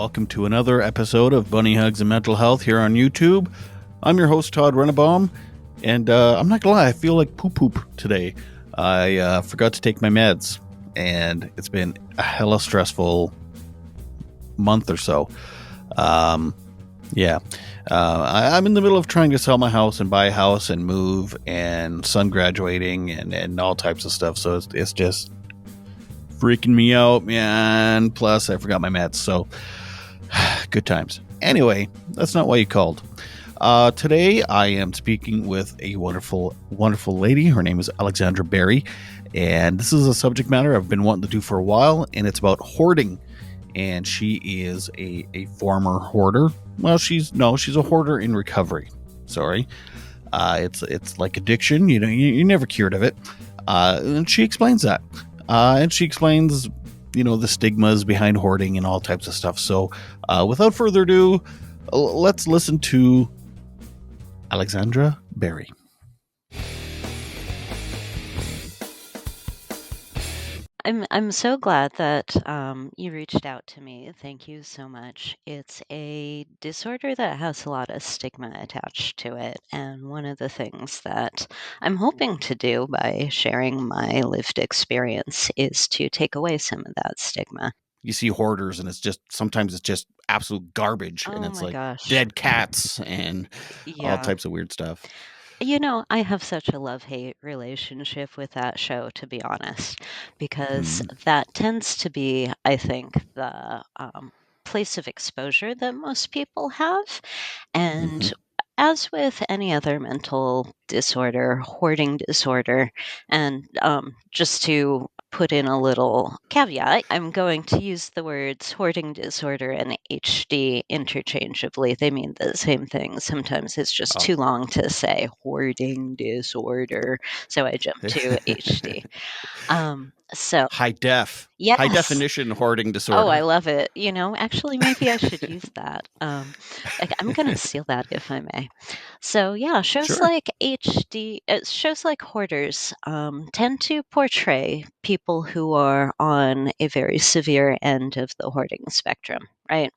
welcome to another episode of Bunny Hugs and Mental Health here on YouTube. I'm your host, Todd Rennebaum, and I'm not gonna lie, I feel like poop today. I forgot to take my meds, and it's been a hella stressful month or so. I'm in the middle of trying to sell my house and buy a house and move, and son graduating and all types of stuff, so it's just freaking me out, man. Plus, I forgot my meds, so good times. Anyway, that's not why you called. Today, I am speaking with a wonderful, wonderful lady. Her name is Alexandra Berrie, and this is a subject matter I've been wanting to do for a while, and it's about hoarding. And she is a former hoarder. Well, she's a hoarder in recovery. Sorry, it's like addiction. You know, you're never cured of it. And she explains that. And she explains, the stigmas behind hoarding and all types of stuff. So, without further ado, let's listen to Alexandra Berrie. I'm so glad that you reached out to me. Thank you so much. It's a disorder that has a lot of stigma attached to it. And one of the things that I'm hoping to do by sharing my lived experience is to take away some of that stigma. You see hoarders, and sometimes it's just absolute garbage, and Oh it's my like gosh. dead cats and all Yeah. types of weird stuff. I have such a love-hate relationship with that show, to be honest, because Hmm. that tends to be, I think, the place of exposure that most people have. Hmm. And as with any other mental disorder, hoarding disorder, and just to put in a little caveat, I'm going to use the words hoarding disorder and HD interchangeably. They mean the same thing. Sometimes it's just Oh. too long to say hoarding disorder, so I jump to HD. So, High yes. definition hoarding Oh, I disorder. love it. Actually, maybe I should use that. Like, I'm gonna steal that if I may. So, yeah, Sure. shows like Hoarders tend to portray people who are on a very severe end of the hoarding spectrum, right?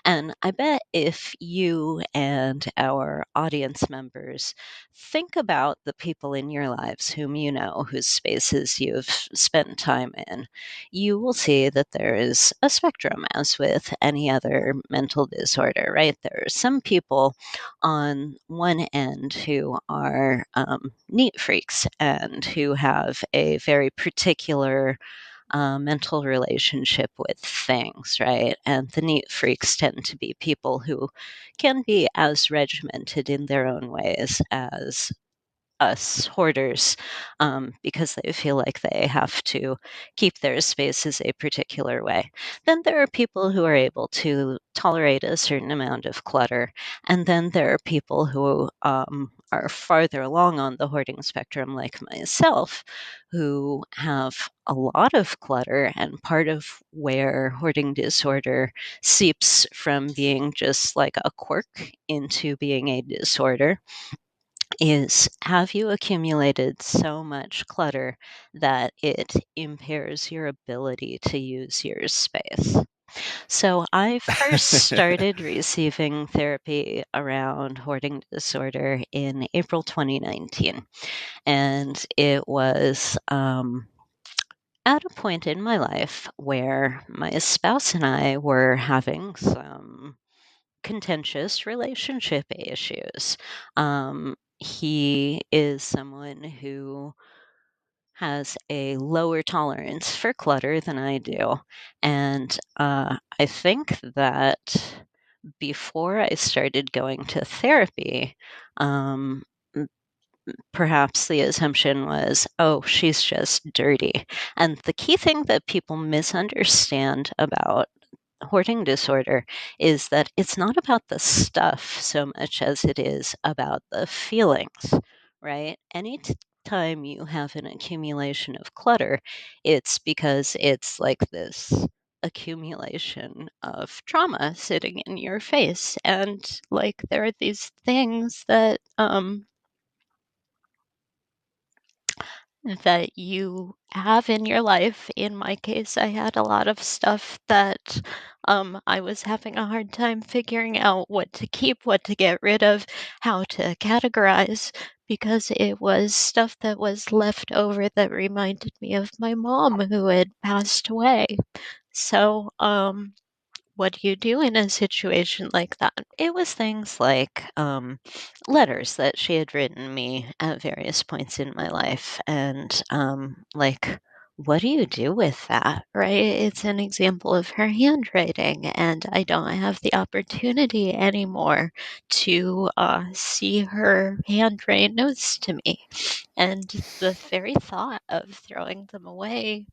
And I bet if you and our audience members think about the people in your lives whom you know, whose spaces you've spent time in, you will see that there is a spectrum, as with any other mental disorder, right? There are some people on one end who are neat freaks and who have a very particular mental relationship with things, right? And the neat freaks tend to be people who can be as regimented in their own ways as us hoarders, because they feel like they have to keep their spaces a particular way. Then there are people who are able to tolerate a certain amount of clutter. And then there are people who are farther along on the hoarding spectrum, like myself, who have a lot of clutter. And part of where hoarding disorder seeps from being just like a quirk into being a disorder is, have you accumulated so much clutter that it impairs your ability to use your space? So I first started receiving therapy around hoarding disorder in April 2019. And it was at a point in my life where my spouse and I were having some contentious relationship issues. He is someone who has a lower tolerance for clutter than I do. And I think that before I started going to therapy, um, perhaps the assumption was, oh, she's just dirty. And the key thing that people misunderstand about hoarding disorder is that it's not about the stuff so much as it is about the feelings, right? Time you have an accumulation of clutter, it's because it's like this accumulation of trauma sitting in your face. And like there are these things that that you have in your life. In my case, I had a lot of stuff that I was having a hard time figuring out what to keep, what to get rid of, how to categorize, because it was stuff that was left over that reminded me of my mom who had passed away. So, what do you do in a situation like that? It was things like letters that she had written me at various points in my life. And like, what do you do with that, right? It's an example of her handwriting, and I don't have the opportunity anymore to see her handwrite notes to me. And the very thought of throwing them away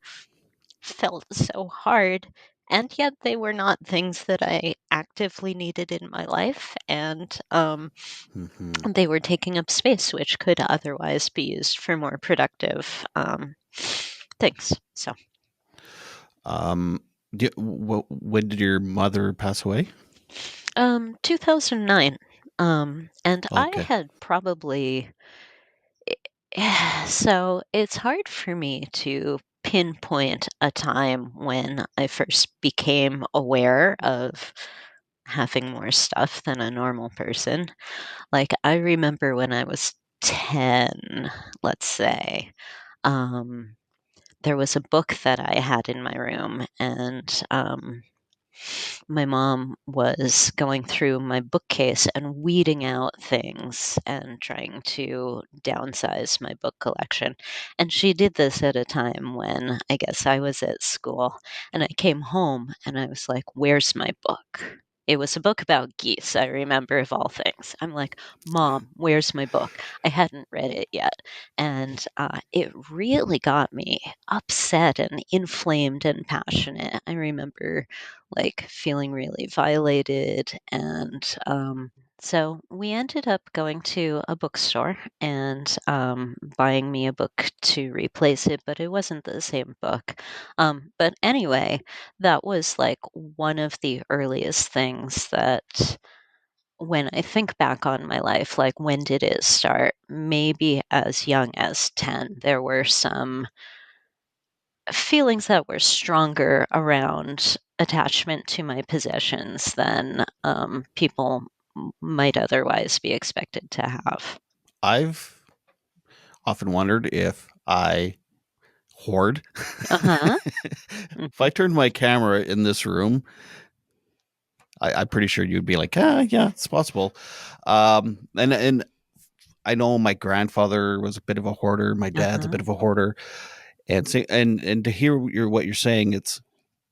felt so hard, and yet they were not things that I actively needed in my life, and Hmm. they were taking up space, which could otherwise be used for more productive things. So, Um, when did your mother pass away? 2009, and I Okay. had probably so it's hard for me to pinpoint a time when I first became aware of having more stuff than a normal person. Like, I remember when I was 10, let's say, um, there was a book that I had in my room, and my mom was going through my bookcase and weeding out things and trying to downsize my book collection. And she did this at a time when I guess I was at school. And I came home and I was like, "Where's my book?" It was a book about geese, I remember, of all things. I'm like, "Mom, where's my book?" I hadn't read it yet. And it really got me upset and inflamed and passionate. I remember like feeling really violated. And so we ended up going to a bookstore and buying me a book to replace it, but it wasn't the same book. But anyway, that was like one of the earliest things that when I think back on my life, like when did it start? Maybe as young as 10, there were some feelings that were stronger around attachment to my possessions than people might otherwise be expected to have. I've often wondered if I hoard. Uh huh. If I turned my camera in this room, I'm pretty sure you'd be like, "Ah, yeah, it's possible." And I know my grandfather was a bit of a hoarder. My Uh dad's a huh. bit of a hoarder, and and to hear what you're saying, it's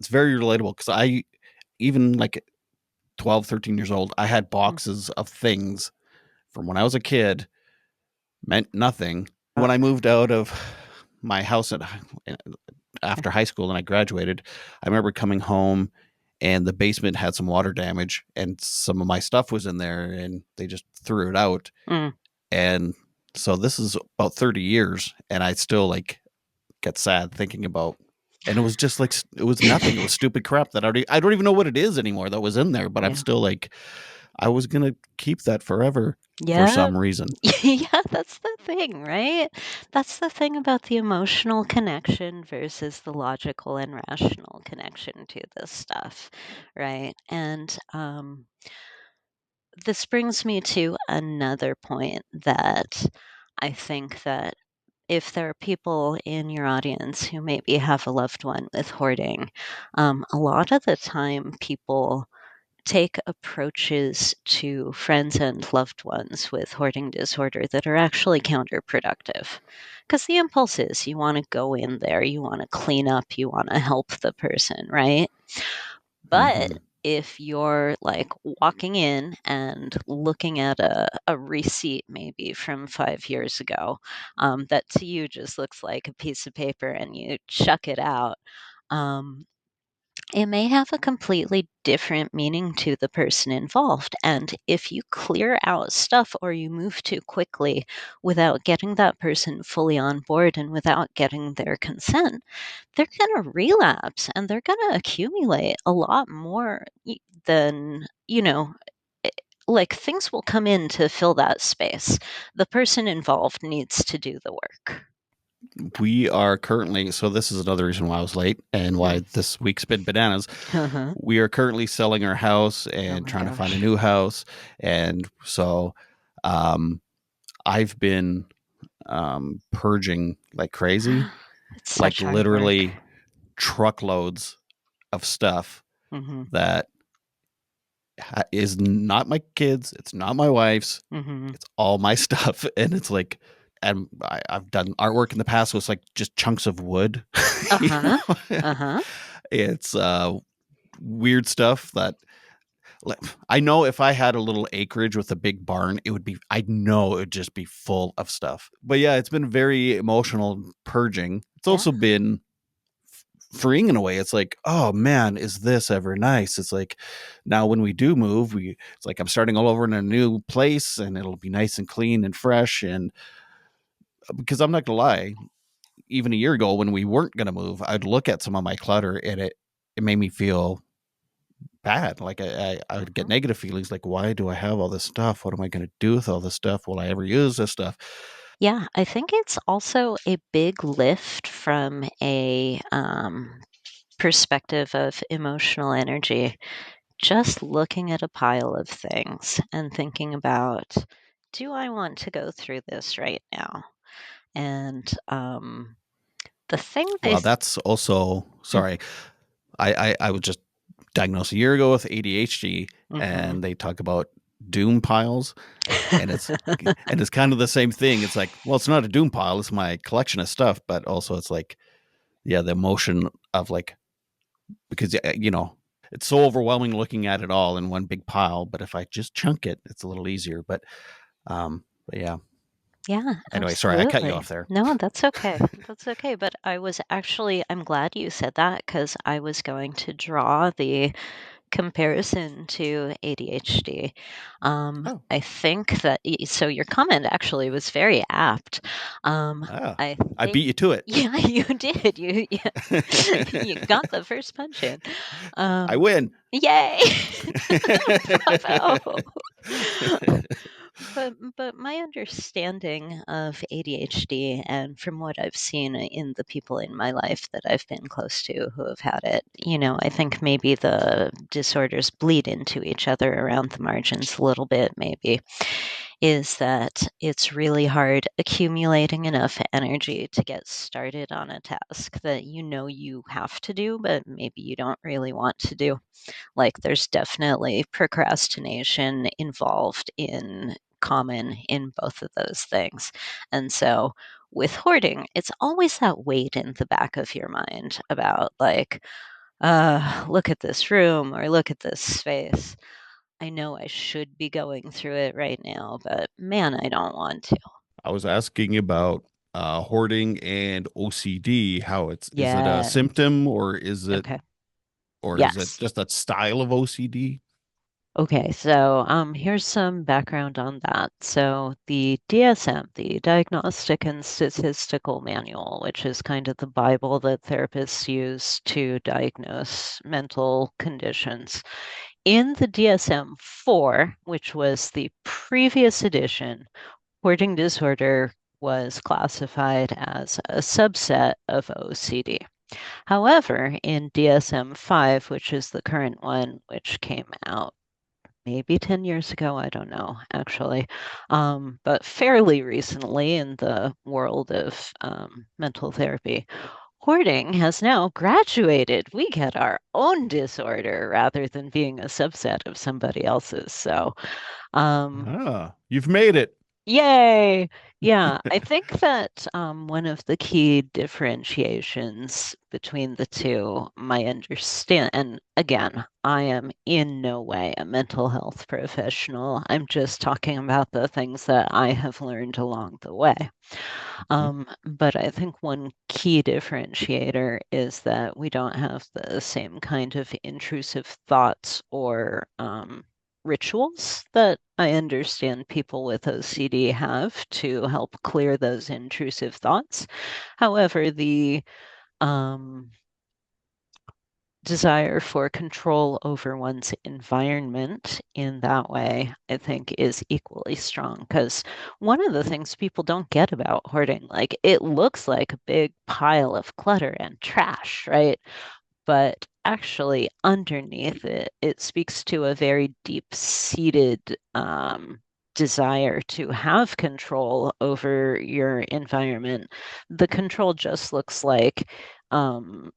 very relatable because I even like 12, 13 years old, I had boxes of things from when I was a kid, meant nothing. When I moved out of my house after high school and I graduated, I remember coming home and the basement had some water damage and some of my stuff was in there and they just threw it out. Mm, And so this is about 30 years and I still like get sad thinking about, and it was just like it was nothing. It was stupid crap that I don't even know what it is anymore that was in there, but I'm yeah. still like I was going to keep that forever for Yeah. some reason. Yeah, that's the thing, right? That's the thing about the emotional connection versus the logical and rational connection to this stuff, right? And this brings me to another point that I think that if there are people in your audience who maybe have a loved one with hoarding, a lot of the time people take approaches to friends and loved ones with hoarding disorder that are actually counterproductive. Because the impulse is you want to go in there, you want to clean up, you want to help the person, right? But Hmm. if you're like walking in and looking at a receipt maybe from 5 years ago, that to you just looks like a piece of paper and you chuck it out, um, it may have a completely different meaning to the person involved. And if you clear out stuff or you move too quickly without getting that person fully on board and without getting their consent, they're going to relapse and they're going to accumulate a lot more than, eh, like things will come in to fill that space. The person involved needs to do the work. We are currently, so this is another reason why I was late and why Mm. this week's been bananas. Uh-huh. We are currently selling our house Oh and my trying to find a gosh. new house. And so um, I've been purging like crazy, It's like such hard work. literally truckloads of stuff Mhm. that is not my kids. It's not my wife's. Mhm. It's all my stuff. And it's like, and I've done artwork in the past. So it's like just chunks of wood, you Uh-huh. know? Uh-huh. It's weird stuff that I know if I had a little acreage with a big barn, it would be, I know it would just be full of stuff. But yeah, it's been very emotional purging. It's Yeah. also been freeing in a way. It's like, oh man, is this ever nice? It's like now when we do move, it's like I'm starting all over in a new place and it'll be nice and clean and fresh. And because I'm not gonna lie, even a year ago when we weren't gonna move, I'd look at some of my clutter and it made me feel bad. Like I would get Mhm. negative feelings like, why do I have all this stuff? What am I going to do with all this stuff? Will I ever use this stuff? Yeah, I think it's also a big lift from a perspective of emotional energy. Just looking at a pile of things and thinking about, do I want to go through this right now? And the thing they, Well, that's also sorry. I was just diagnosed a year ago with ADHD, mm-hmm. and they talk about doom piles, and it's kind of the same thing. It's like, well, it's not a doom pile; it's my collection of stuff, but also it's like, yeah, the emotion of like because it's so overwhelming looking at it all in one big pile. But if I just chunk it, it's a little easier. But yeah. Yeah, Anyway, sorry, I cut you absolutely. off there. No, that's okay. That's okay. But I was actually, I'm glad you said that because I was going to draw the comparison to ADHD. Oh, I think that, so your comment actually was very apt. ah, I I think, beat you to it. yeah, you did. You got the first punch in. I Um, win. Yay! Bravo. But my understanding of ADHD and from what I've seen in the people in my life that I've been close to who have had it, I think maybe the disorders bleed into each other around the margins a little bit, maybe, is that it's really hard accumulating enough energy to get started on a task that you have to do, but maybe you don't really want to do. Like there's definitely procrastination involved in common in both of those things. And so with hoarding, it's always that weight in the back of your mind about like, look at this room or look at this space. I know I should be going through it right now, but man, I don't want to. I was asking about hoarding and OCD. How is it a Yeah. symptom Okay. or is it Yes. just a style of OCD? Okay, so here's some background on that. So the DSM, the Diagnostic and Statistical Manual, which is kind of the Bible that therapists use to diagnose mental conditions. In the DSM-4, which was the previous edition, hoarding disorder was classified as a subset of OCD. However, in DSM-5, which is the current one, which came out maybe 10 years ago, I don't know, actually, but fairly recently in the world of mental therapy, hoarding has now graduated. We get our own disorder rather than being a subset of somebody else's. So, um, Ah, you've made it. yay! Yeah, I think that one of the key differentiations between the two, my understand, and again, I am in no way a mental health professional. I'm just talking about the things that I have learned along the way. Mhm. But I think one key differentiator is that we don't have the same kind of intrusive thoughts or rituals that I understand people with OCD have to help clear those intrusive thoughts. However, um, desire for control over one's environment in that way, I think, is equally strong. Because one of the things people don't get about hoarding, like it looks like a big pile of clutter and trash, right? But actually, underneath it, it speaks to a very deep-seated desire to have control over your environment. The control just looks like um,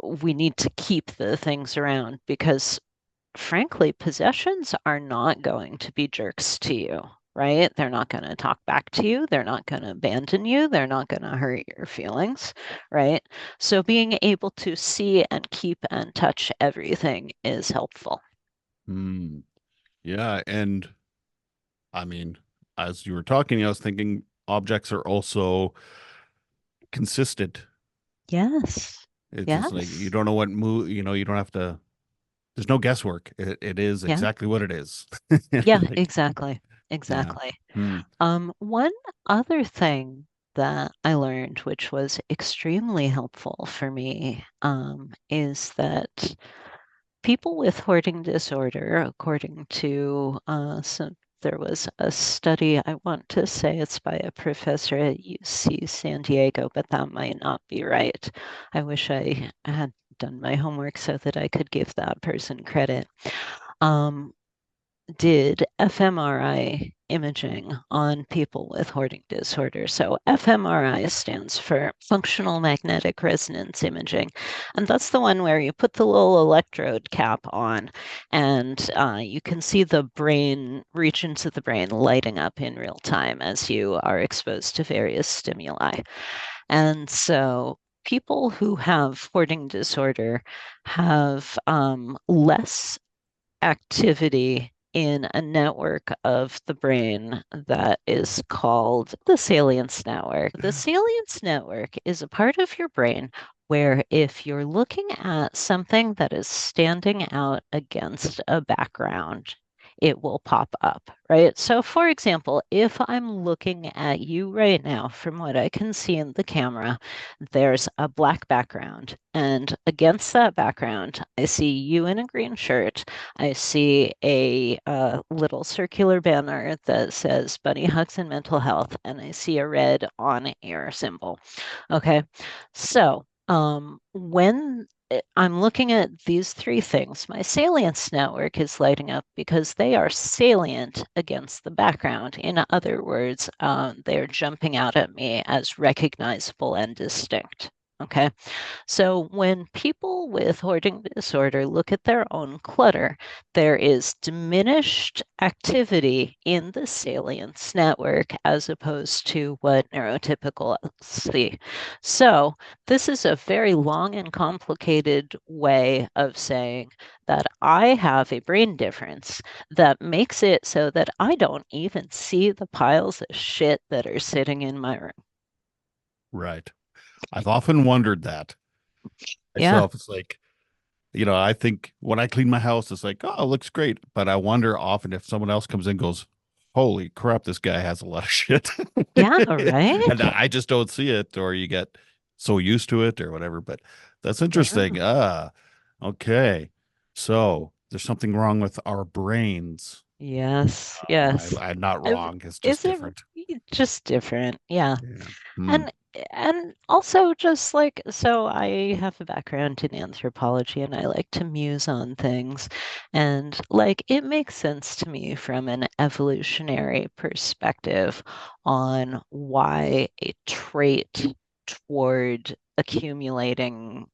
we need to keep the things around because, frankly, possessions are not going to be jerks to you, right? They're not going to talk back to you. They're not going to abandon you. They're not going to hurt your feelings, right? So being able to see and keep and touch everything is helpful. Hmm. Yeah, and I mean, as you were talking, I was thinking objects are also consistent. Yes. It's like you Yes. don't know what move, you don't have to, there's no guesswork. It is Yeah. exactly what it is. Yeah, Like, exactly. yeah. Exactly. Hmm. One other thing that I learned, which was extremely helpful for me, is that people with hoarding disorder, according to there was a study, I want to say it's by a professor at UC San Diego, but that might not be right. I wish I had done my homework so that I could give that person credit. Um, did fMRI imaging on people with hoarding disorder. So, fMRI stands for functional magnetic resonance imaging. And that's the one where you put the little electrode cap on and you can see the brain, regions of the brain lighting up in real time as you are exposed to various stimuli. And so, people who have hoarding disorder have less activity in a network of the brain that is called the salience network. The salience network is a part of your brain where if you're looking at something that is standing out against a background, it will pop up, right? So, for example, if I'm looking at you right now, from what I can see in the camera, there's a black background. And against that background, I see you in a green shirt. I see a little circular banner that says Bunny Hugs and Mental Health, and I see a red on air symbol. Okay, so when I'm looking at these three things, my salience network is lighting up because they are salient against the background. In other words, they're jumping out at me as recognizable and distinct. Okay. So when people with hoarding disorder look at their own clutter, there is diminished activity in the salience network as opposed to what neurotypicals see. So this is a very long and complicated way of saying that I have a brain difference that makes it so that I don't even see the piles of shit that are sitting in my room. Right. I've often wondered that Yeah. myself. It's like, I think when I clean my house, it's like, oh, it looks great. But I wonder often if someone else comes in and goes, holy crap, this guy has a lot of shit. Yeah, right? And I just don't see it, or you get so used to it or whatever. But that's Yeah. interesting. Okay. So there's something wrong with our brains. Yes, yes. I'm not Is wrong. It's just is it different. just different? Yeah. Yeah. Hmm. And and also just like so I have a background in anthropology and I like to muse on things and like it makes sense to me from an evolutionary perspective on why a trait toward accumulating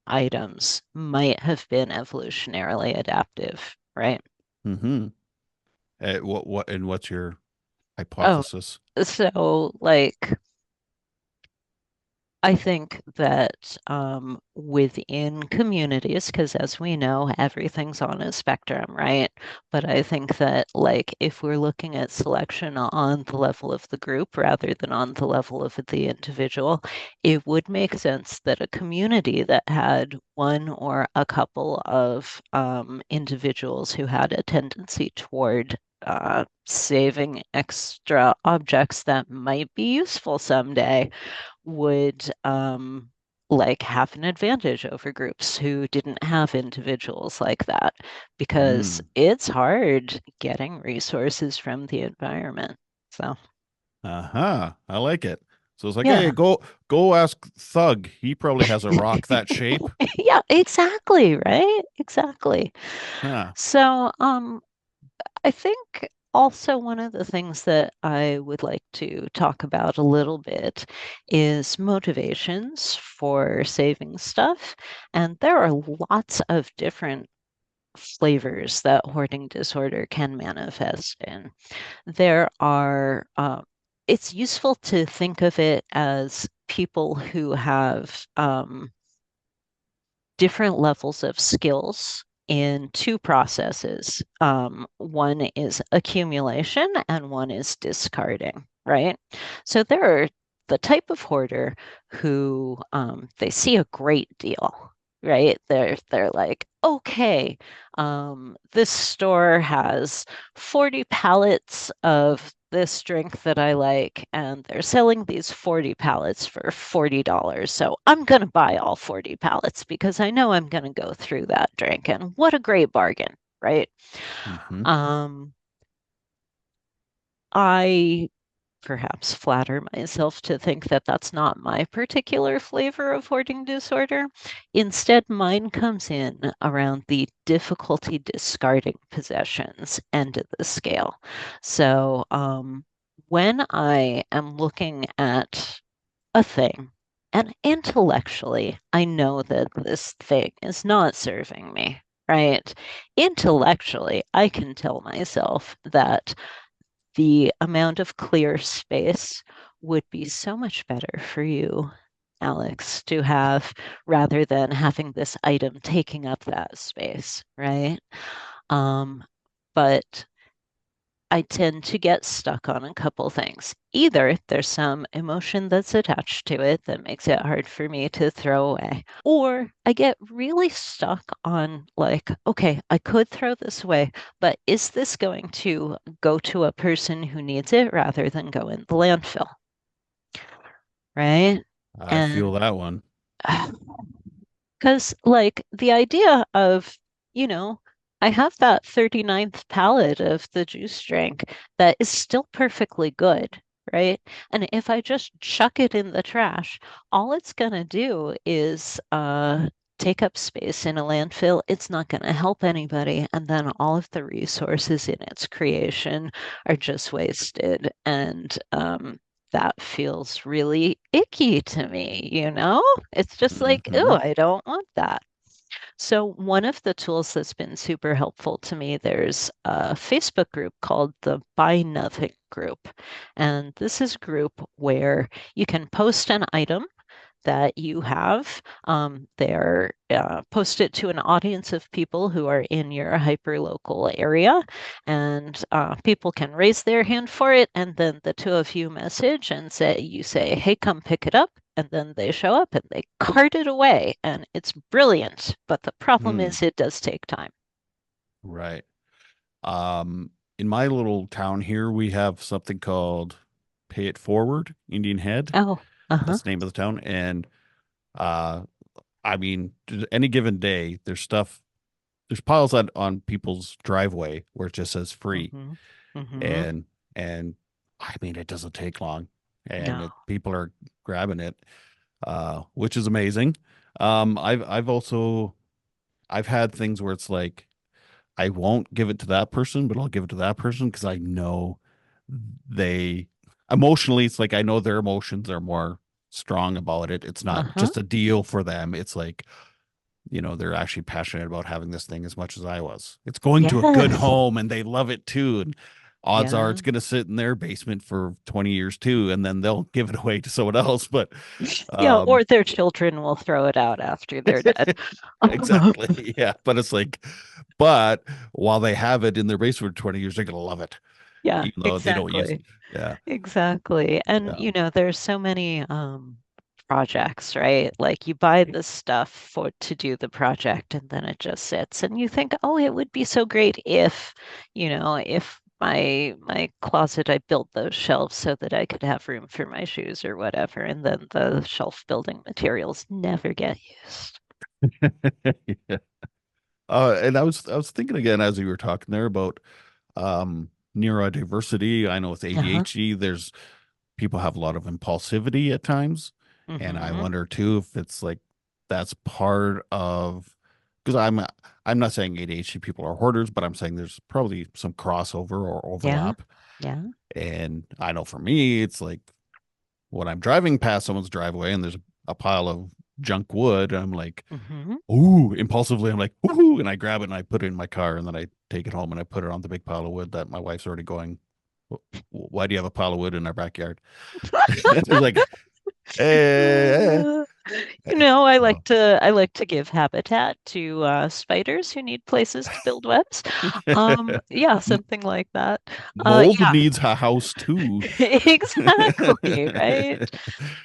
items might have been evolutionarily adaptive, right? Hmm. And what's your Oh, hypothesis? so like I think that within communities, because as we know, everything's on a spectrum, right? But I think that, like, if we're looking at selection on the level of the group rather than on the level of the individual, it would make sense that a community that had one or a couple of individuals who had a tendency toward saving extra objects that might be useful someday would like have an advantage over groups who didn't have individuals like that because Mm. it's hard getting resources from the environment. So, Uh-huh. I like it. So it's like, hey, yeah. go ask Thug. He probably has a rock that shape. Yeah, exactly, right? Exactly. Huh. So, I think also one of the things that I would like to talk about a little bit is motivations for saving stuff. And there are lots of different flavors that hoarding disorder can manifest in. There are, it's useful to think of it as people who have different levels of skills in two processes. One is accumulation and one is discarding, right? So there are the type of hoarder who they see a great deal, right? They're like, okay, this store has 40 pallets of this drink that I like, and they're selling these 40 pallets for $40. So I'm going to buy all 40 pallets because I know I'm going to go through that drink. And what a great bargain, right? Mm-hmm. Um, I perhaps flatter myself to think that that's not my particular flavor of hoarding disorder. Instead, mine comes in around the difficulty discarding possessions end of the scale. So, when I am looking at a thing, and intellectually, I know that this thing is not serving me, right? Intellectually, I can tell myself that the amount of clear space would be so much better for you, Alex, to have rather than having this item taking up that space, right? Um, but I tend to get stuck on a couple things. Either there's some emotion that's attached to it that makes it hard for me to throw away, or I get really stuck on, like, okay, I could throw this away, but is this going to go to a person who needs it rather than go in the landfill? Right? I feel And that one. because, like, the idea of, you know, I have that 39th pallet of the juice drink that is still perfectly good, right? And if I just chuck it in the trash, all it's going to do is take up space in a landfill. It's not going to help anybody. And then all of the resources in its creation are just wasted. And that feels really icky to me, you know? It's just like, oh, Mm-hmm. I don't want that. So, one of the tools that's been super helpful to me, there's a Facebook group called the Buy Nothing group. And this is a group where you can post an item that you have there, post it to an audience of people who are in your hyperlocal area, and people can raise their hand for it, and then the two of you message and say, you say, hey, come pick it up. And then they show up and they cart it away, and it's brilliant. But the problem Hmm. is, it does take time. Right. In my little town here, we have something called Pay It Forward, Indian Head. Oh, uh-huh. That's the name of the town. And uh I mean, any given day, there's piles on people's driveway where it just says free. Mm-hmm. Mm-hmm. And and I mean it doesn't take long. And No. people are grabbing it, which is amazing. I've also I've had things where it's like I won't give it to that person, but I'll give it to that person because I know they emotionally, it's like I know their emotions are more strong about it. It's not Uh-huh. just a deal for them. It's like, they're actually passionate about having this thing as much as I was. It's going to a good Yes. home and they love it too. And odds are Yeah. it's going to sit in their basement for 20 years too. And then they'll give it away to someone else. But Yeah, um, or their children will throw it out after they're dead. exactly. Yeah. But it's like, but while they have it in their basement for 20 years, they're going to love it, Yeah, even though they don't use it. exactly. Yeah. Exactly. And Yeah. there's so many projects, right? Like you buy this stuff for to do the project and then it just sits and you think, "Oh, it would be so great if, if my closet, I built those shelves so that I could have room for my shoes or whatever, and then the shelf building materials never get used. Yeah. And I was thinking again as you were talking there about neurodiversity. I know with Uh-huh. ADHD, there's people have a lot of impulsivity at times, and I Mm-hmm. wonder too if it's like that's part of because I'm not saying ADHD people are hoarders, but I'm saying there's probably some crossover or Yeah. overlap. Yeah. And I know for me, it's like when I'm driving past someone's driveway and there's a pile of junk wood, I'm like, Mm-hmm. ooh, impulsively, I'm like, ooh, and I grab it and I put it in my car and then I take it home and I put it on the big pile of wood that my wife's already going, why do you have a pile of wood in our backyard? It's like, eh, Uh, eh. Oh. I like to give habitat to spiders who need places to build webs. Yeah, something like that. Mold Yeah, needs a house too. exactly, right?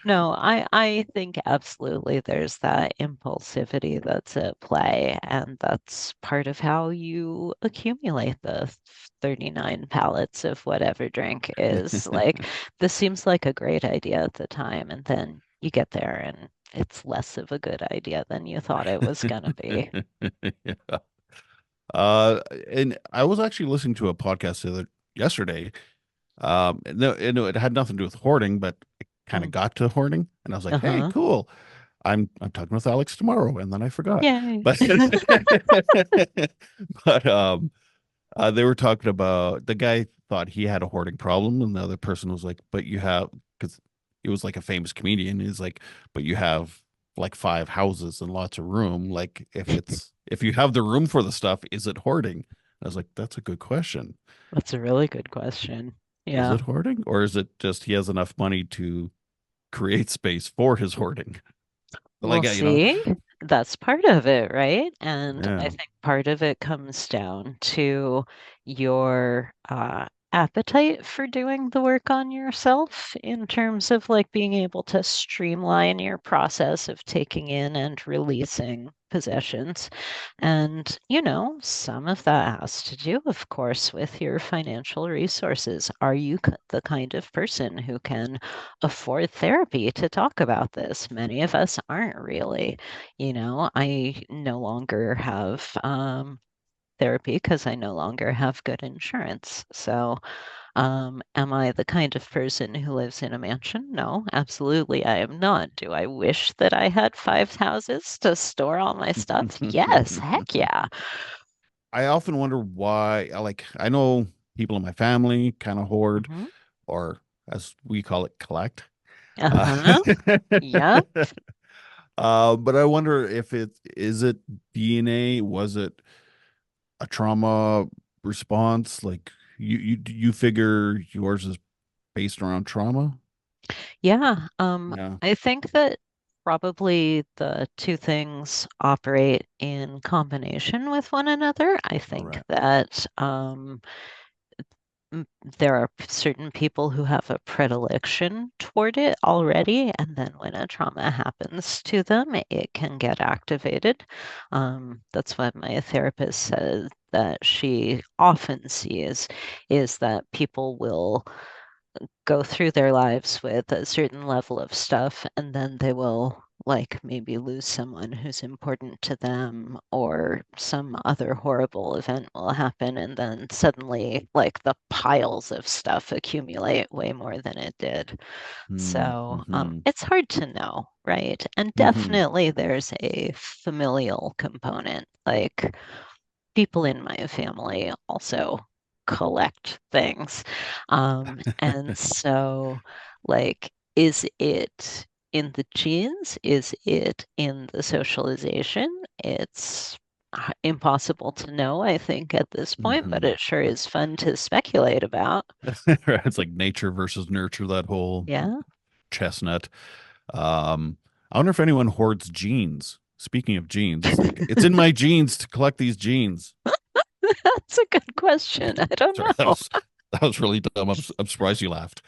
No, I think absolutely there's that impulsivity that's at play, and that's part of how you accumulate the 39 pallets of whatever drink is like, this seems like a great idea at the time, and then you get there and it's less of a good idea than you thought it was gonna be. Yeah. Uh, and I was actually listening to a podcast yesterday. No, it had nothing to do with hoarding, but it kind of Mm. got to hoarding, and I was like, "Hey, Uh-huh. cool! I'm talking with Alex tomorrow," and then I forgot. Yay. But but they were talking about the guy thought he had a hoarding problem, and the other person was like, "But you have," because he was like a famous comedian. He's like, "But you have like five houses and lots of room. Like, if you have the room for the stuff, is it hoarding?" I was like, "That's a good question. That's a really good question. Is Yeah. it hoarding, or is it just he has enough money to create space for his hoarding?" But Well, like, see, that's part of it, right? And I yeah, think part of it comes down to your appetite for doing the work on yourself in terms of like being able to streamline your process of taking in and releasing possessions. And, some of that has to do, of course, with your financial resources. Are you the kind of person who can afford therapy to talk about this? Many of us aren't really. I no longer have therapy because I no longer have good insurance. So, am I the kind of person who lives in a mansion? No, absolutely I am not. Do I wish that I had five houses to store all my stuff? Yes, heck yeah. I often wonder why. Like, I know people in my family kind of hoard, Hmm. or as we call it, collect. Uh, Uh-huh. Yeah. but I wonder if it DNA? Was it a trauma response? Like you figure yours is based around trauma? Yeah. Yeah. I think that probably the two things operate in combination with one another. I All think right. that m- there are certain people who have a predilection toward it already, and then when a trauma happens to them, it can get activated. That's what my therapist says that she often sees is that people will go through their lives with a certain level of stuff, and then they will like maybe lose someone who's important to them, or some other horrible event will happen, and then suddenly like the piles of stuff accumulate way more than it did. So Mm-hmm. it's hard to know, right? And Mm-hmm. definitely there's a familial component. Like, people in my family also collect things. And so, like, is it in the genes? Is it in the socialization? It's impossible to know, I think, at this point, but Mm-hmm. it sure is fun to speculate about. It's like nature versus nurture, that whole Yeah, chestnut. I wonder if anyone hoards jeans. Speaking of jeans, it's like it's in my genes to collect these jeans. that's a good question. I don't Sorry, that know. was really dumb. I'm surprised you laughed.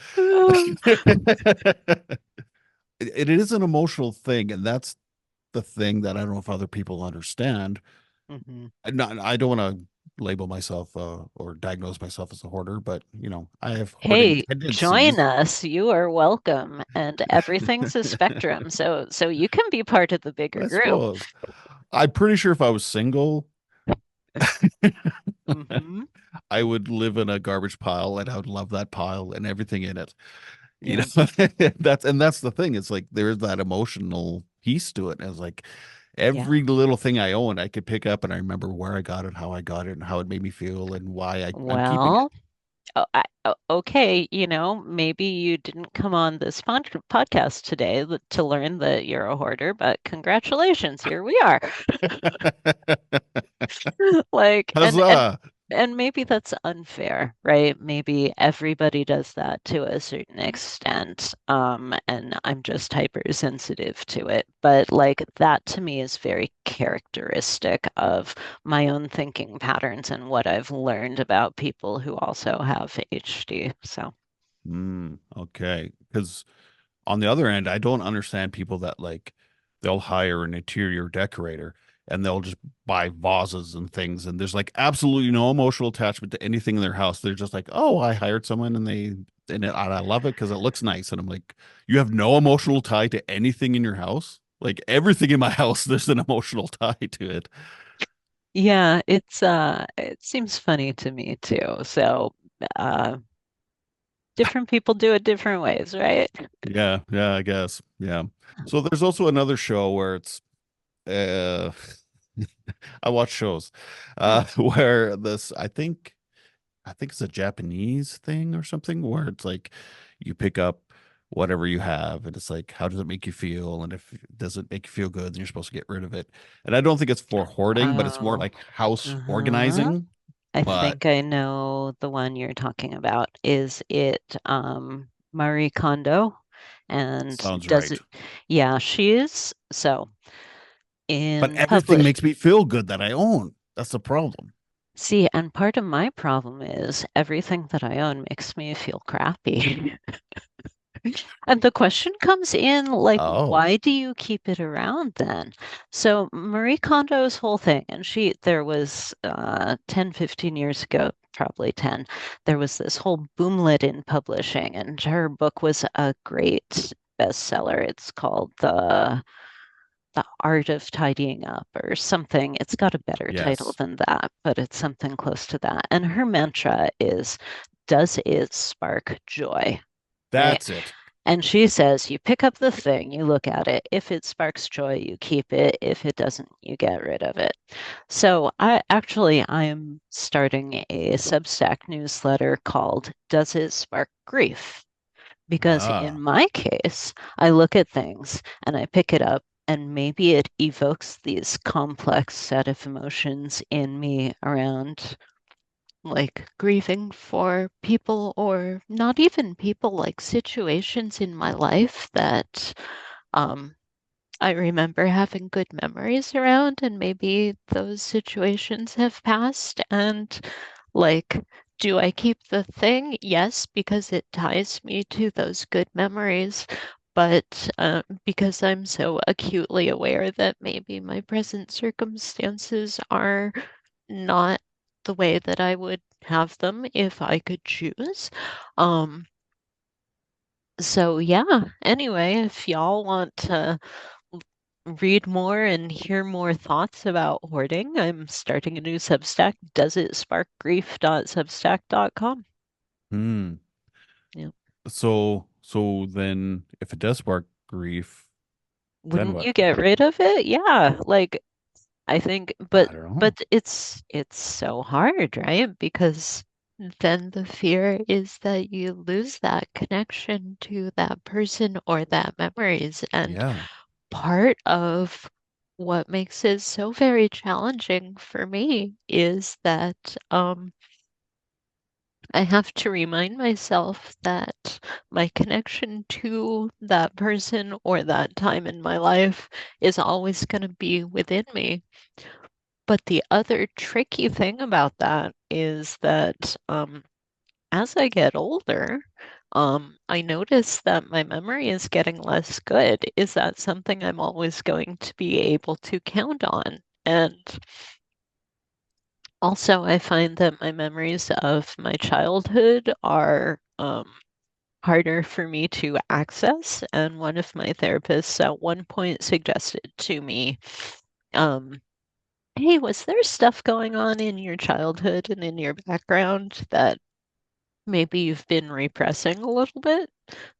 It is an emotional thing, and that's the thing that I don't know if other people understand. Mhm. I don't want to. label myself or diagnose myself as a hoarder, but I have hoarding Hey, join tendencies. us. You are welcome. And everything's a spectrum. So you can be part of the bigger I group. suppose. I'm pretty sure if I was single, Hmm. I would live in a garbage pile and I would love that pile and everything in it. You Yeah. know, that's the thing. It's like there's that emotional piece to it. And it's like Yeah. every little thing I own, I could pick up and I remember where I got it, how I got it, and how it made me feel and why I'm keeping it. Well, okay, maybe you didn't come on this podcast today to learn that you're a hoarder, but congratulations, here we are. Like, Huzzah! and maybe that's unfair, right? Maybe everybody does that to a certain extent, and I'm just hypersensitive to it. But like that to me is very characteristic of my own thinking patterns and what I've learned about people who also have HD. So, Okay. Because on the other end, I don't understand people that like they'll hire an interior decorator and they'll just buy vases and things, and there's like absolutely no emotional attachment to anything in their house. They're just like, oh, I hired someone and I love it because it looks nice. And I'm like, you have no emotional tie to anything in your house? Like everything in my house, there's an emotional tie to it. yeah, it seems funny to me too. So, uh different people do it different ways, right? Yeah, yeah, I guess. Yeah. So there's also another show where it's uh I watch shows Hmm. where this I think it's a Japanese thing or something where it's like you pick up whatever you have and it's like how does it make you feel, and if it doesn't make you feel good then you're supposed to get rid of it. And I don't think it's for hoarding, but it's more Oh, like house uh-huh. organizing. I But think I know the one you're talking about. Is it Marie Kondo? And sounds does right. it, yeah, she is. So But in everything public, makes me feel good that I own. That's the problem. see, and part of my problem is everything that I own makes me feel crappy. And the question comes in like, Oh, why do you keep it around then? So Marie Kondo's whole thing, and there was 10, 15 years ago, probably 10, there was this whole boomlet in publishing, and her book was a great bestseller. It's called The Art of Tidying Up or something. It's got a better title yes. than that, but it's something close to that. And her mantra is, does it spark joy? Right? That's it. And she says, you pick up the thing, you look at it. If it sparks joy, you keep it. If it doesn't, you get rid of it. So I am starting a Substack newsletter called Does It Spark Grief? Because in Ah, my case, I look at things and I pick it up and maybe it evokes these complex set of emotions in me around like grieving for people or not even people, like situations in my life that um, I remember having good memories around, and maybe those situations have passed. And like, do I keep the thing? Yes, because it ties me to those good memories. But because I'm so acutely aware that maybe my present circumstances are not the way that I would have them if I could choose. Um, so yeah, anyway, if y'all want to read more and hear more thoughts about hoarding, I'm starting a new Substack, doesitsparkgrief.substack.com. hmm. Yeah. So then if it does spark grief, then Wouldn't what? you get rid of it? Yeah, like I think, I don't know. but it's so hard, right? Because then the fear is that you lose that connection to that person or that memories. And Yeah. part of what makes it so very challenging for me is that I have to remind myself that my connection to that person or that time in my life is always going to be within me. But the other tricky thing about that is that as I get older, I notice that my memory is getting less good. Is that something I'm always going to be able to count on? And Also, I find that my memories of my childhood are harder for me to access. And one of my therapists at one point suggested to me, um, hey, was there stuff going on in your childhood and in your background that maybe you've been repressing a little bit?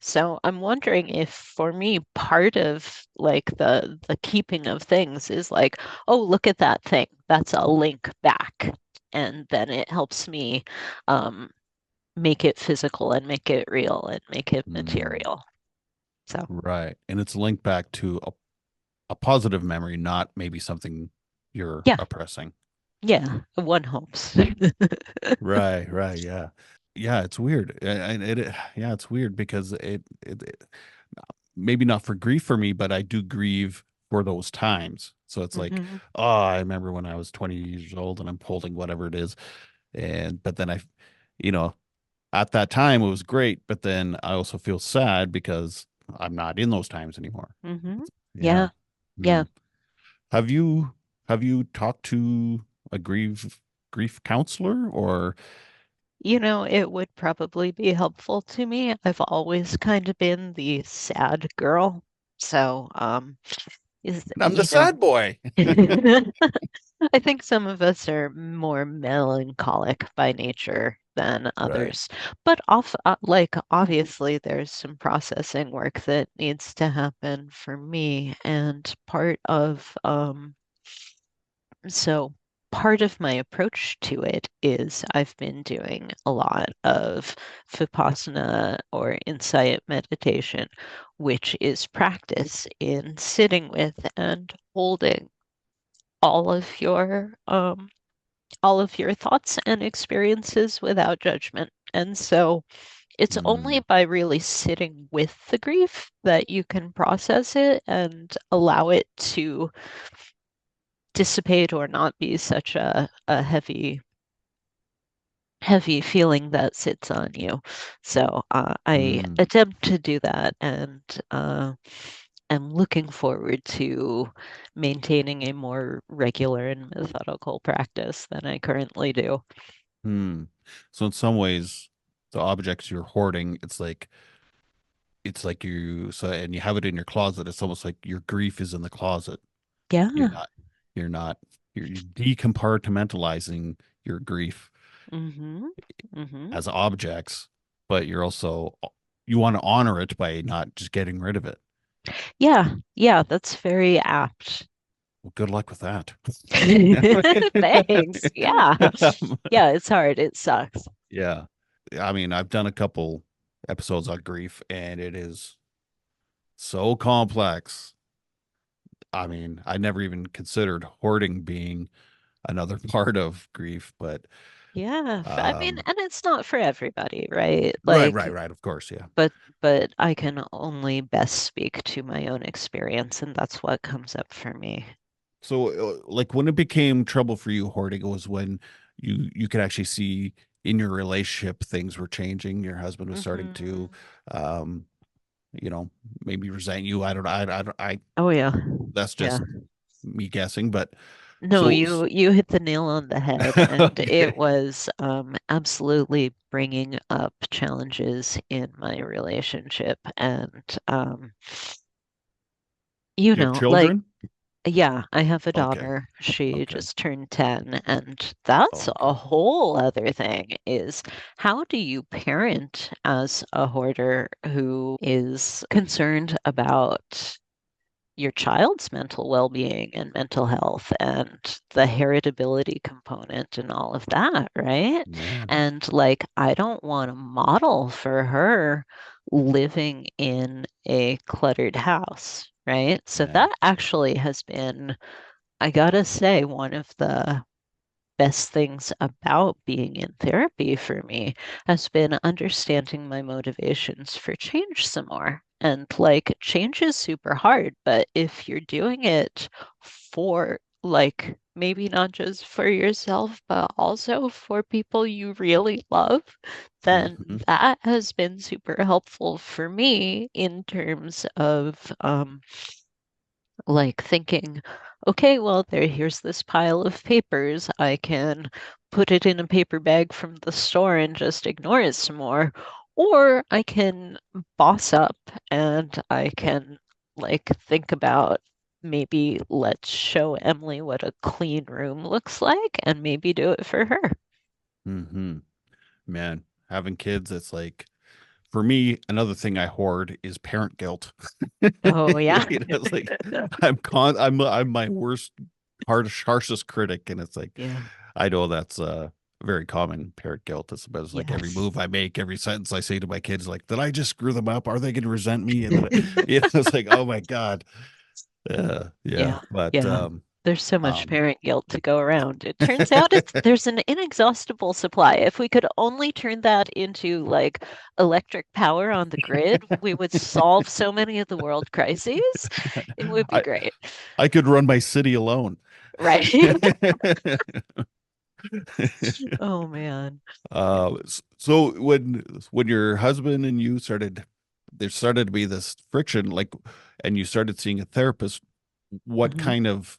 So I'm wondering if for me part of like the keeping of things is like, oh, look at that thing. That's a link back. And then it helps me um, make it physical and make it real and make it Mm, material. So right. And it's linked back to a positive memory, not maybe something you're yeah, oppressing. yeah, one hopes. Right, right, yeah. Yeah, it's weird. And yeah, it's weird because it maybe not for grief for me, but I do grieve for those times. So it's like, Hmm. oh, I remember when I was 20 years old and I'm holding whatever it is. And but then you know, at that time it was great, but then I also feel sad because I'm not in those times anymore. Hmm. Yeah. Yeah, Hmm. yeah. Have you have you talked to a grief counselor or It would probably be helpful to me. I've always kind of been the sad girl. So, is, I'm the sad boy. I think some of us are more melancholic by nature than Right. others. But obviously there's some processing work that needs to happen for me. And so part of my approach to it is I've been doing a lot of Vipassana or insight meditation, which is practice in sitting with and holding all of your um, all of your thoughts and experiences without judgment. And so it's only Mm, by really sitting with the grief that you can process it and allow it to dissipate or not be such a heavy feeling that sits on you. So I mm, attempt to do that and am looking forward to maintaining a more regular and methodical practice than I currently do. hmm. So in some ways, the objects you're hoarding, it's like you so and you have it in your closet. It's almost like your grief is in the closet. You're Yeah. not you're not you're decompartmentalizing your grief Mm-hmm. Mm-hmm. as objects, but you're also you want to honor it by not just getting rid of it. Yeah. Yeah, that's very apt. Well, good luck with that. Thanks. Yeah. Yeah, it's hard. It sucks. Yeah. I mean, I've done a couple episodes on grief and it is so complex. I mean, I never even considered hoarding being another part of grief, but Yeah. I mean, um and it's not for everybody, right? right, Like, right, right, of course, yeah. but I can only best speak to my own experience, and that's what comes up for me. So like when it became trouble for you hoarding, it was when you could actually see in your relationship things were changing. Your husband was starting to Hmm. um you know, maybe resent you. I don't know. I Oh yeah. that's Yeah. just me guessing, but No, so you hit the nail on the head, and it okay. was absolutely bringing up challenges in my relationship, and Do you have like children? yeah, I have a Okay. daughter. She Okay. just turned 10, and that's a Okay. whole other thing is how do you parent as a hoarder who is concerned about your child's mental well-being and mental health and the heritability component and all of that, right? Yeah. And like, I don't want to model for her living in a cluttered house, right? So Yeah. that actually has been, I gotta say, one of the best things about being in therapy for me has been understanding my motivations for change some more. And like, change is super hard, but if you're doing it for, like, maybe not just for yourself, but also for people you really love, then Hmm. that has been super helpful for me in terms of, like thinking. okay, well, here's this pile of papers. I can put it in a paper bag from the store and just ignore it some more. Or I can boss up and I can think about maybe let's show Emily what a clean room looks like and maybe do it for her. Hmm. Man, having kids, it's like for me, another thing I hoard is parent guilt. Oh yeah. It's like I'm my worst, harshest critic, and it's like Yeah. I know that's very common parent guilt. It's like every Yes. move I make, every sentence I say to my kids, like, did I just screw them up? Are they going to resent me? And then, it's like, oh my God. Yeah. Yeah, But yeah. There's so much um, parent guilt to go around. It turns out there's an inexhaustible supply. If we could only turn that into electric power on the grid, we would solve so many of the world crises. It would be I great. I could run my city alone. Right. Oh man. So when your husband and you started, there started to be this friction, like, and you started seeing a therapist, what Mhm. kind of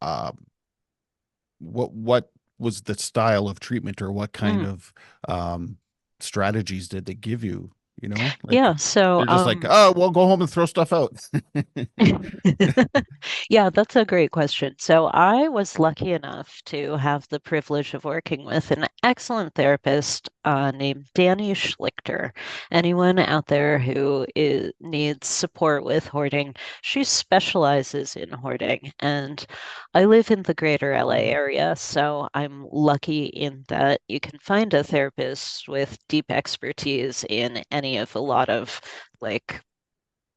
um what was the style of treatment, or what kind Mm. of um strategies did they give you? Like Yeah, so they're just like, oh, well, go home and throw stuff out. Yeah, that's a great question. So I was lucky enough to have the privilege of working with an excellent therapist named Danny Schlichter. Anyone out there who needs support with hoarding, she specializes in hoarding. And I live in the greater LA area, so I'm lucky in that you can find a therapist with deep expertise in any of a lot of like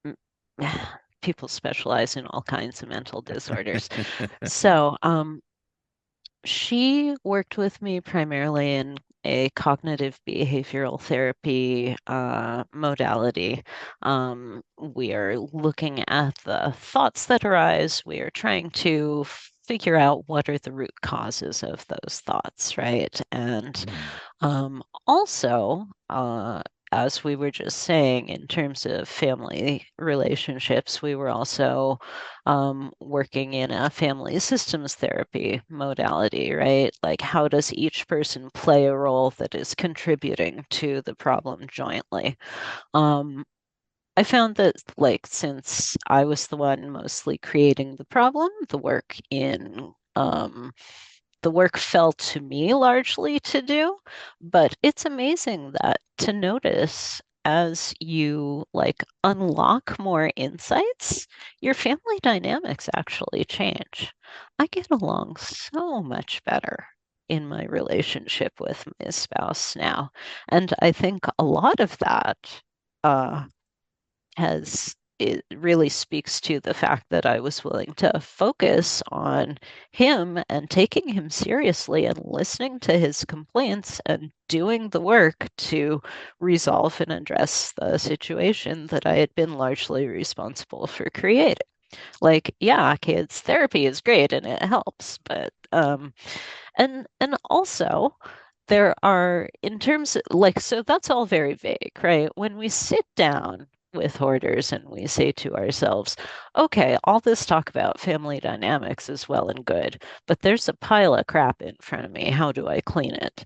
m- people specialize in all kinds of mental disorders. So, she worked with me primarily in a cognitive behavioral therapy modality. We are looking at the thoughts that arise. We are trying to figure out what are the root causes of those thoughts, right? And Mm. also, as we were just saying, in terms of family relationships, we were also working in a family systems therapy modality, right? Like, how does each person play a role that is contributing to the problem jointly? Um, I found that, since I was the one mostly creating the problem, the work fell to me largely to do, but it's amazing that to notice as you unlock more insights, your family dynamics actually change. I get along so much better in my relationship with my spouse now. And I think a lot of that uh, has it really speaks to the fact that I was willing to focus on him and taking him seriously and listening to his complaints and doing the work to resolve and address the situation that I had been largely responsible for creating. Like, yeah, kids therapy is great and it helps, but and also there are in terms of, so that's all very vague, right? When we sit down with hoarders and we say to ourselves, okay, all this talk about family dynamics is well and good, but there's a pile of crap in front of me. How do I clean it?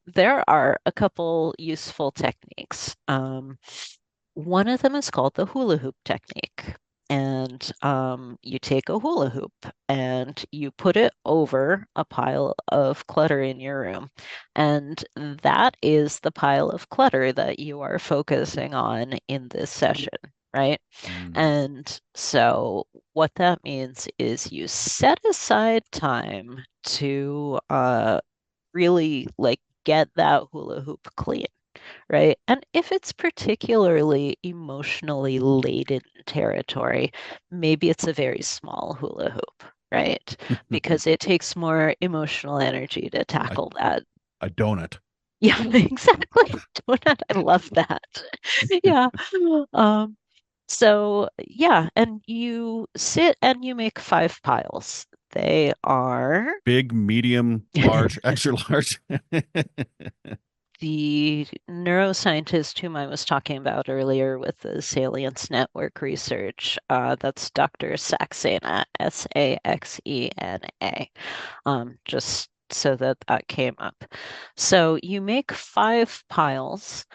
There are a couple useful techniques. One of them is called the hula hoop technique. And you take a hula hoop and you put it over a pile of clutter in your room. And that is the pile of clutter that you are focusing on in this session, right? Mm. And so what that means is you set aside time to really get that hula hoop clean, right? And if it's particularly emotionally laden territory, maybe it's a very small hula hoop, right? Because it takes more emotional energy to a, tackle that. a donut. Yeah, exactly. Donut, I love that. Yeah. Um, so yeah, and you sit and you make five piles. They are Big, medium, large, extra large. the neuroscientist whom I was talking about earlier with the salience network research, that's Dr. Saxena, Saxena, just so that that came up. So you make five piles.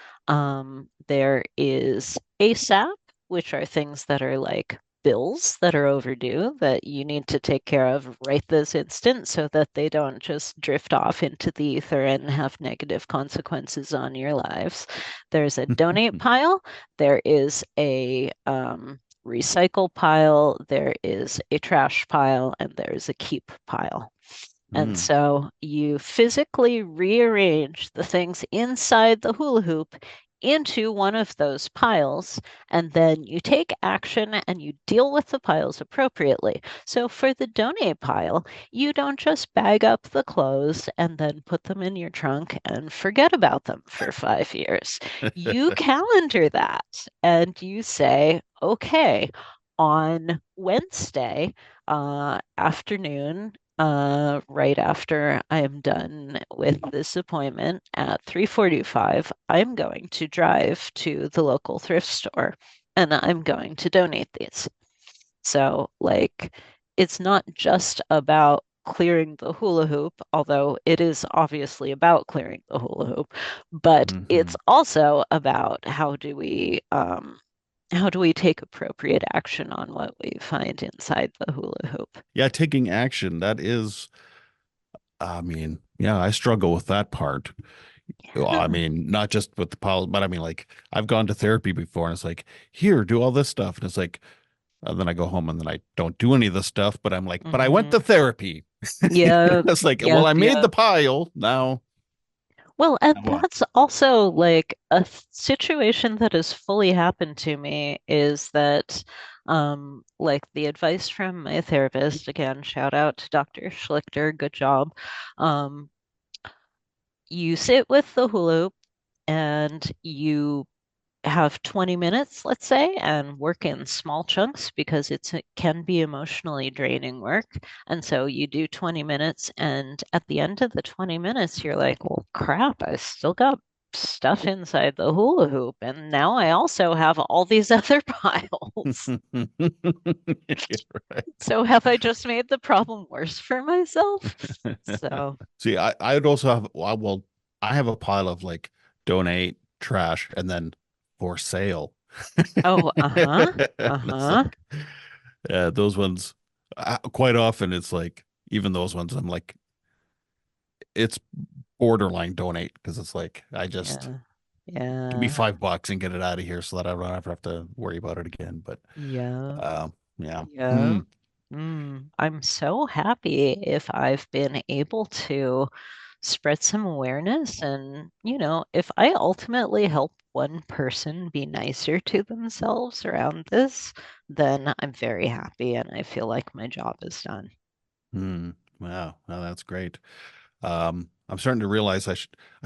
There is ASAP, which are things that are like bills that are overdue that you need to take care of right this instant so that they don't just drift off into the ether and have negative consequences on your lives. There's a donate pile. There is a recycle pile. There is a trash pile, and there's a keep pile. And Mm. so you physically rearrange the things inside the hula hoop into one of those piles, and then you take action and you deal with the piles appropriately. So for the donate pile, you don't just bag up the clothes and then put them in your trunk and forget about them for 5 years. You calendar that and you say, okay, on Wednesday afternoon, right after I am done with this appointment at 3:45, I'm going to drive to the local thrift store and I'm going to donate these. So, like, it's not just about clearing the hula hoop, although it is obviously about clearing the hula hoop, but it's Hmm. also about how do we take appropriate action on what we find inside the hula hoop? Yeah, taking action. That is, I mean, yeah, I struggle with that part. Well, I Yeah. mean, not just with the pol, but I mean, like, I've gone to therapy before and it's like, here, do all this stuff. And it's like, then I go home and then I don't do any of the stuff, but I'm like, but I went Hmm. to therapy. Yep, It's like, well, yep, I made the yep. pile. Well, and Now what? that's also like a situation that has fully happened to me is that, like the advice from my therapist, again, shout out to Dr. Schlichter, good job. Um, you sit with the hula hoop and you have 20 minutes, let's say, and work in small chunks because it can be emotionally draining work. And so you do 20 minutes, and at the end of the 20 minutes, you're like, well, crap, I still got stuff inside the hula hoop. And now I also have all these other piles. You're right. So have I just made the problem worse for myself? So, See, I'd also have, well, I have a pile of like donate, trash, and then for sale. oh, uh-huh, And it's uh-huh. like, those ones, quite often it's like, even those ones, I'm like, it's borderline donate because it's like, I just Yeah, give me yeah, $5 and get it out of here so that I don't ever have to worry about it again. But, yeah. yeah. Yeah. Hmm. I'm so happy if I've been able to spread some awareness and, if I ultimately help one person be nicer to themselves around this, then I'm very happy and I feel like my job is done. Hmm. Wow. Well, that's great. I'm starting to realize I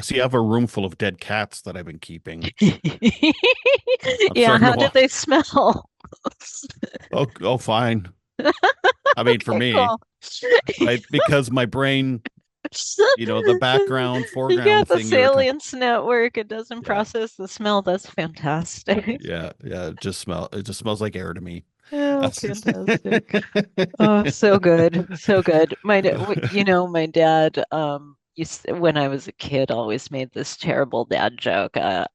see I have a room full of dead cats that I've been keeping. I'm Yeah, starting to how do walk. they smell? Oh, fine. I mean, for Okay, me, cool. right? Because my brain, the background, Yeah, foreground the thing you were talking. salience network, it doesn't Yeah, process the smell. That's fantastic. yeah, yeah. It just smells like air to me. Oh, fantastic. Oh, so good. So good. My dad, when I was a kid, always made this terrible dad joke. I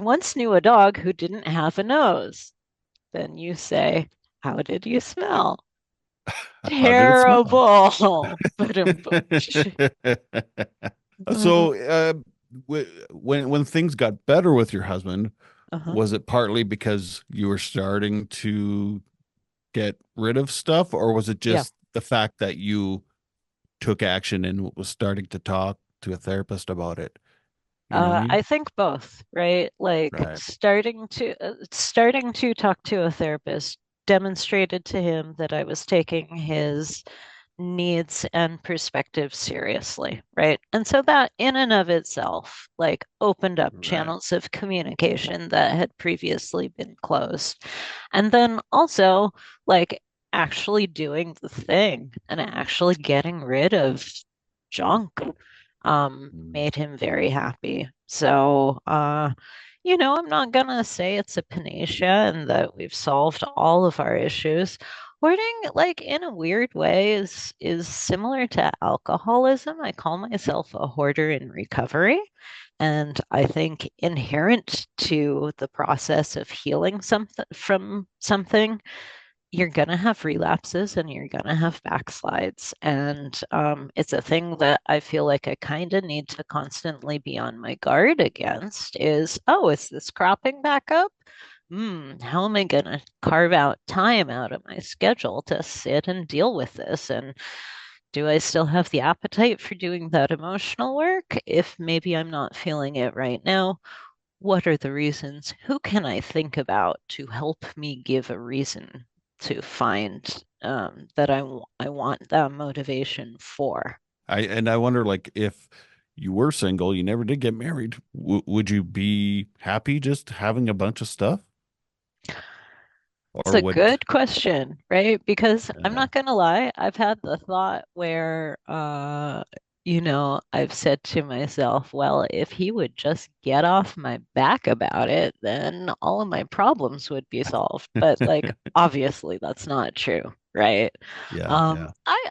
once knew a dog who didn't have a nose. Then you say, how did you smell? How did it smell? Terrible. But So, when things got better with your husband, uh-huh. was it partly because you were starting to get rid of stuff, or was it Yeah. just the fact that you took action and was starting to talk to a therapist about it? You know what I mean? I think both, right? Like Right. starting to talk to a therapist demonstrated to him that I was taking his needs and perspectives seriously, right? And so that in and of itself, like opened up Right. channels of communication that had previously been closed. And then also like actually doing the thing and actually getting rid of junk Mm. made him very happy. So, I'm not gonna say it's a panacea and that we've solved all of our issues. Hoarding, like in a weird way, is similar to alcoholism. I call myself a hoarder in recovery. And I think inherent to the process of healing something from something, you're going to have relapses and you're going to have backslides. And it's a thing that I feel like I kind of need to constantly be on my guard against is, oh, is this cropping back up? How am I going to carve out time out of my schedule to sit and deal with this? And do I still have the appetite for doing that emotional work if maybe I'm not feeling it right now? What are the reasons? Who can I think about to help me give a reason to find that I want that motivation for? I wonder, like, if you were single, you never did get married, would you be happy just having a bunch of stuff, It's or a would good question, right? Because I'm uh, not gonna lie, I've had the thought where, I've said to myself, well, if he would just get off my back about it, then all of my problems would be solved. But like, obviously, that's not true, right? yeah, yeah.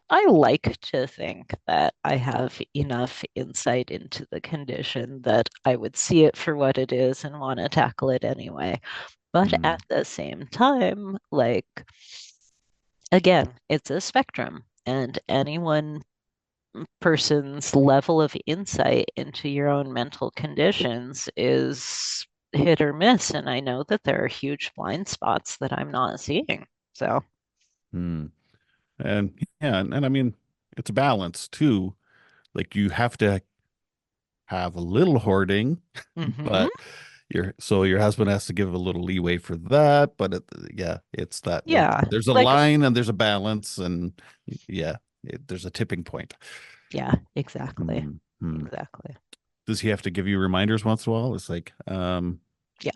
I like to think that I have enough insight into the condition that I would see it for what it is and want to tackle it anyway. But Mm. at the same time, like, again, it's a spectrum, and any one person's level of insight into your own mental conditions is hit or miss. And I know that there are huge blind spots that I'm not seeing. So, Mm. And yeah, and I mean, it's a balance too. Like, you have to have a little hoarding, hmm but your husband has to give a little leeway for that. But yeah, it's that, like, yeah, there's a like, line and there's a balance, and yeah, there's a tipping point. yeah, exactly. Hmm. Hmm. Exactly. Does he have to give you reminders once in a while? It's like, Yeah.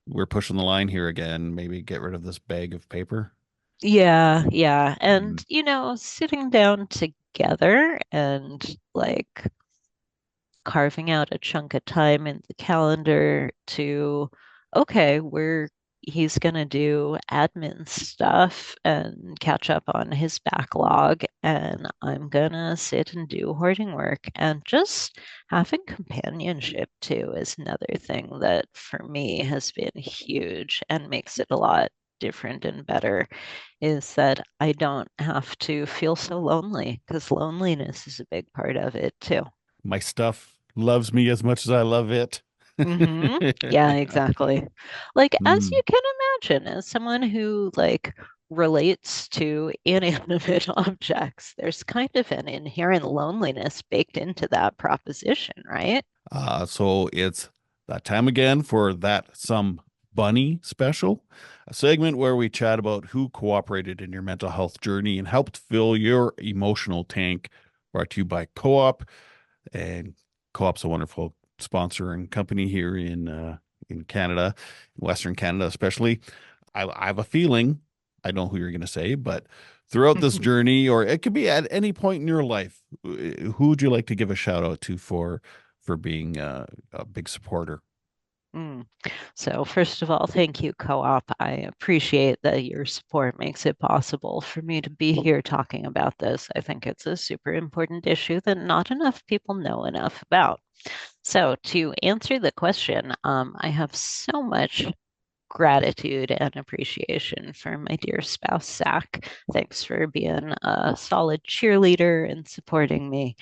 we're pushing the line here again. Maybe get rid of this bag of paper. Yeah, yeah. Mm. And, sitting down together and like carving out a chunk of time in the calendar to, okay, he's gonna do admin stuff and catch up on his backlog, and I'm gonna sit and do hoarding work. And just having companionship too is another thing that for me has been huge and makes it a lot different and better, is that I don't have to feel so lonely because loneliness is a big part of it too. My stuff loves me as much as I love it. Yeah, exactly. Like, as you Mm. can imagine, as someone who like relates to inanimate objects, there's kind of an inherent loneliness baked into that proposition, right? So it's that time again for that Some Bunny special, a segment where we chat about who cooperated in your mental health journey and helped fill your emotional tank. Brought to you by Co-op, and Co-op's a wonderful sponsor and company here in Canada, Western Canada especially. I have a feeling I know who you're going to say, but throughout this journey, or it could be at any point in your life, who would you like to give a shout out to for being a big supporter? Mm. So, first of all, thank you, Co-op. I appreciate that your support makes it possible for me to be here talking about this. I think it's a super important issue that not enough people know enough about. So, to answer the question, I have so much gratitude and appreciation for my dear spouse, Zach. Thanks for being a solid cheerleader and supporting me.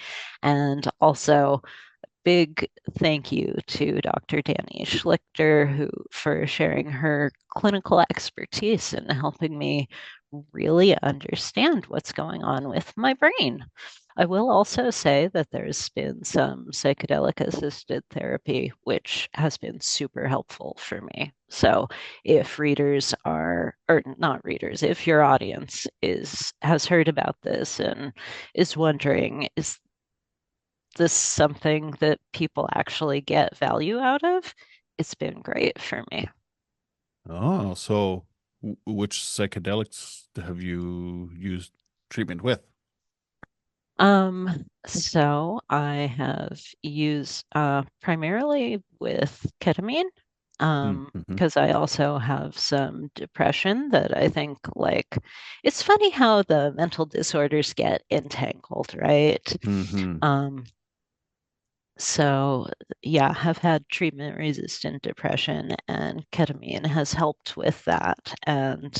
And also, big thank you to Dr. Danny Schlichter who for sharing her clinical expertise and helping me really understand what's going on with my brain. I will also say that there's been some psychedelic assisted therapy, which has been super helpful for me. So if readers are, or not readers, if your audience has heard about this and is wondering, is this something that people actually get value out of? It's been great for me. Oh, so which psychedelics have you used treatment with? So I have used primarily with ketamine, Mm-hmm. because I also have some depression that I think like it's funny how the mental disorders get entangled, right? Mm-hmm. Um, so, yeah, have had treatment resistant depression, and ketamine has helped with that. And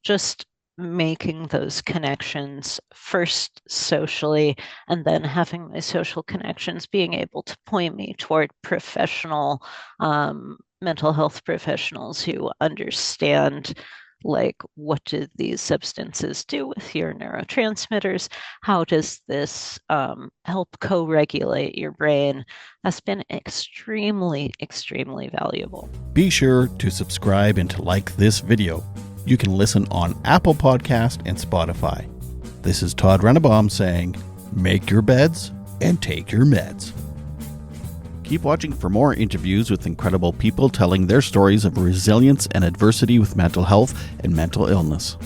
just making those connections first socially, and then having my social connections being able to point me toward professional mental health professionals who understand. Like, what do these substances do with your neurotransmitters? How does this help co-regulate your brain? Has been extremely, extremely valuable. Be sure to subscribe and to like this video. You can listen on Apple Podcast and Spotify. This is Todd Rennebaum saying, make your beds and take your meds. Keep watching for more interviews with incredible people telling their stories of resilience and adversity with mental health and mental illness.